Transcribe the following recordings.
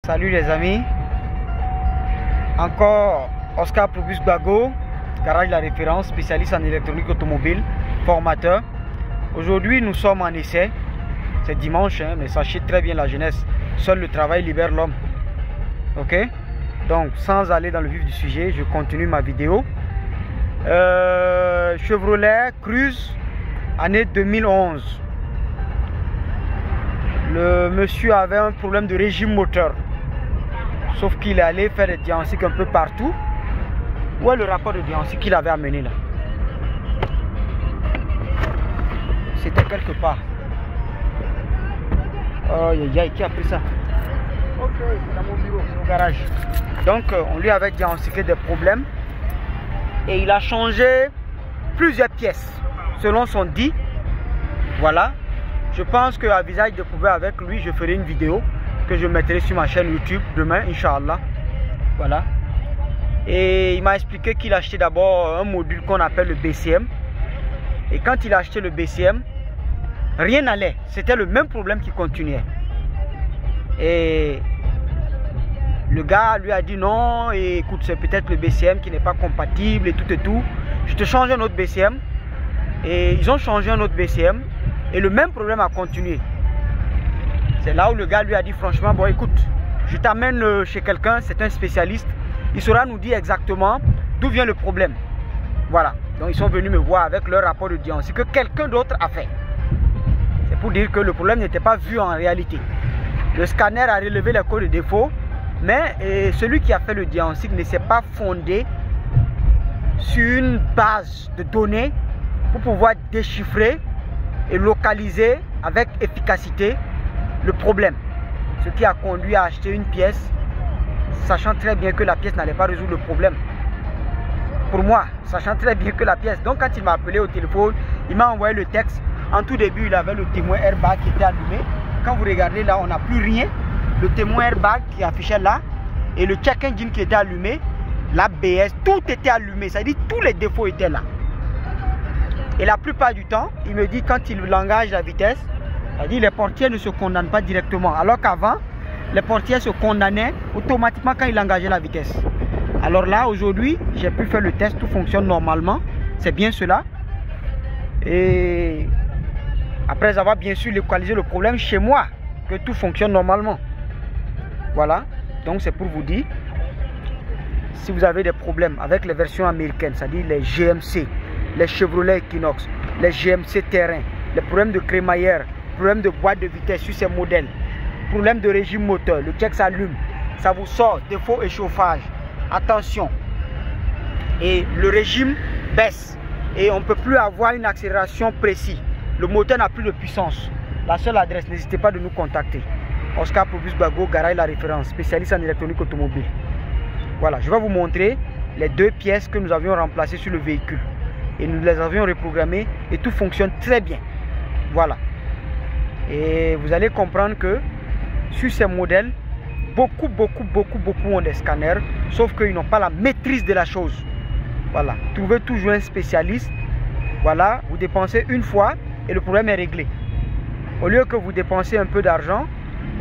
Salut les amis. Encore Oscar Probus Bago, garage La Référence, spécialiste en électronique automobile, formateur. Aujourd'hui nous sommes en essai. C'est dimanche, hein, mais sachez très bien la jeunesse, seul le travail libère l'homme. Ok? Donc sans aller dans le vif du sujet, je continue ma vidéo. Chevrolet Cruze, année 2011. Le monsieur avait un problème de régime moteur. Sauf qu'il est allé faire des diagnostics un peu partout. Où est le rapport de diagnostic qu'il avait amené là? C'était quelque part. Oh, qui a pris ça? Ok, c'est dans mon bureau, c'est au garage. Donc, on lui avait diagnostiqué des problèmes. Et il a changé plusieurs pièces, selon son dit. Voilà. Je pense qu'à visage découvert avec lui, je ferai une vidéo que je mettrai sur ma chaîne YouTube demain, Inch'Allah. Voilà. Et il m'a expliqué qu'il a acheté d'abord un module qu'on appelle le BCM. Et quand il a acheté le BCM, rien n'allait. C'était le même problème qui continuait. Et le gars lui a dit non, et écoute, c'est peut-être le BCM qui n'est pas compatible et tout et tout. Je te change un autre BCM. Et ils ont changé un autre BCM. Et le même problème a continué. C'est là où le gars lui a dit franchement, bon écoute, je t'amène chez quelqu'un, c'est un spécialiste. Il saura nous dire exactement d'où vient le problème. Voilà. Donc ils sont venus me voir avec leur rapport de diagnostic que quelqu'un d'autre a fait. C'est pour dire que le problème n'était pas vu en réalité. Le scanner a relevé les codes de défaut, mais celui qui a fait le diagnostic ne s'est pas fondé sur une base de données pour pouvoir déchiffrer et localiser avec efficacité le problème. Ce qui a conduit à acheter une pièce, sachant très bien que la pièce n'allait pas résoudre le problème. Pour moi, sachant très bien que la pièce. Donc quand il m'a appelé au téléphone, il m'a envoyé le texte. En tout début, il avait le témoin airbag qui était allumé. Quand vous regardez là, on n'a plus rien. Le témoin airbag qui affichait là et le check engine qui était allumé, l'ABS, tout était allumé. C'est-à-dire tous les défauts étaient là. Et la plupart du temps, il me dit quand il engage la vitesse, c'est-à-dire les portières ne se condamnent pas directement. Alors qu'avant, les portières se condamnaient automatiquement quand il engageait la vitesse. Alors là, aujourd'hui, j'ai pu faire le test, tout fonctionne normalement. C'est bien cela. Et après avoir bien sûr localisé le problème chez moi, que tout fonctionne normalement. Voilà. Donc c'est pour vous dire, si vous avez des problèmes avec les versions américaines, c'est-à-dire les GMC, les Chevrolet Equinox, les GMC Terrain, les problèmes de crémaillère, problèmes de boîte de vitesse sur ces modèles, problème de régime moteur, le check s'allume, ça vous sort, défaut et chauffage, attention, et le régime baisse et on ne peut plus avoir une accélération précise, le moteur n'a plus de puissance. La seule adresse, n'hésitez pas de nous contacter. Oscar Probus Bago, garage La Référence, spécialiste en électronique automobile. Voilà, je vais vous montrer les deux pièces que nous avions remplacées sur le véhicule. Et nous les avions reprogrammées et tout fonctionne très bien. Voilà. Et vous allez comprendre que sur ces modèles, beaucoup ont des scanners, sauf qu'ils n'ont pas la maîtrise de la chose. Voilà. Trouvez toujours un spécialiste. Voilà. Vous dépensez une fois et le problème est réglé. Au lieu que vous dépensez un peu d'argent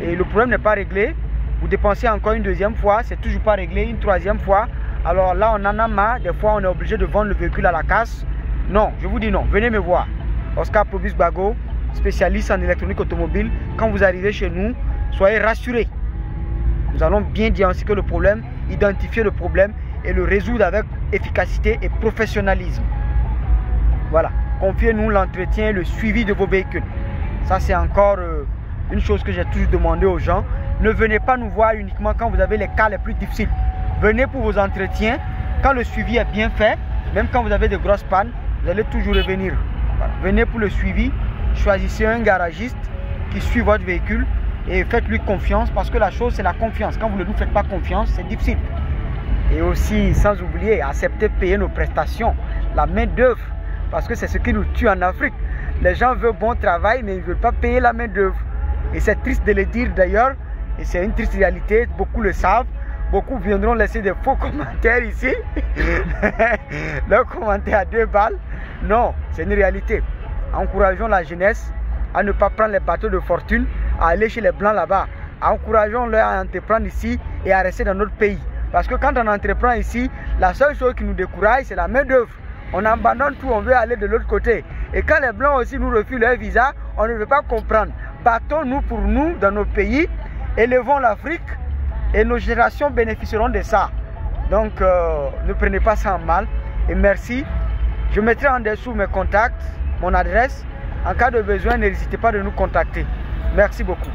et le problème n'est pas réglé, vous dépensez encore une deuxième fois, c'est toujours pas réglé, une troisième fois. Alors là, on en a marre. Des fois, on est obligé de vendre le véhicule à la casse. Non, je vous dis non. Venez me voir. Oscar Probus Bago, spécialiste en électronique automobile. Quand vous arrivez chez nous, soyez rassurés. Nous allons bien diagnostiquer le problème, identifier le problème et le résoudre avec efficacité et professionnalisme. Voilà. Confiez-nous l'entretien et le suivi de vos véhicules. Ça, c'est encore une chose que j'ai toujours demandé aux gens. Ne venez pas nous voir uniquement quand vous avez les cas les plus difficiles. Venez pour vos entretiens. Quand le suivi est bien fait, même quand vous avez de grosses pannes, vous allez toujours revenir. Voilà. Venez pour le suivi. Choisissez un garagiste qui suit votre véhicule et faites-lui confiance parce que la chose, c'est la confiance. Quand vous ne nous faites pas confiance, c'est difficile. Et aussi, sans oublier, accepter de payer nos prestations, la main d'œuvre, parce que c'est ce qui nous tue en Afrique. Les gens veulent bon travail, mais ils ne veulent pas payer la main d'œuvre. Et c'est triste de le dire d'ailleurs, et c'est une triste réalité, beaucoup le savent. Beaucoup viendront laisser des faux commentaires ici. Leurs commentaires à 2 balles. Non, c'est une réalité. Encourageons la jeunesse à ne pas prendre les bateaux de fortune, à aller chez les blancs là-bas. encourageons-les à entreprendre ici et à rester dans notre pays. Parce que quand on entreprend ici, la seule chose qui nous décourage, c'est la main d'œuvre. On abandonne tout, on veut aller de l'autre côté. Et quand les Blancs aussi nous refusent leur visa, on ne veut pas comprendre. Battons-nous pour nous dans nos pays, élevons l'Afrique et nos générations bénéficieront de ça. Donc ne prenez pas ça en mal. Et merci. Je mettrai en dessous mes contacts, mon adresse. En cas de besoin, n'hésitez pas de nous contacter. Merci beaucoup.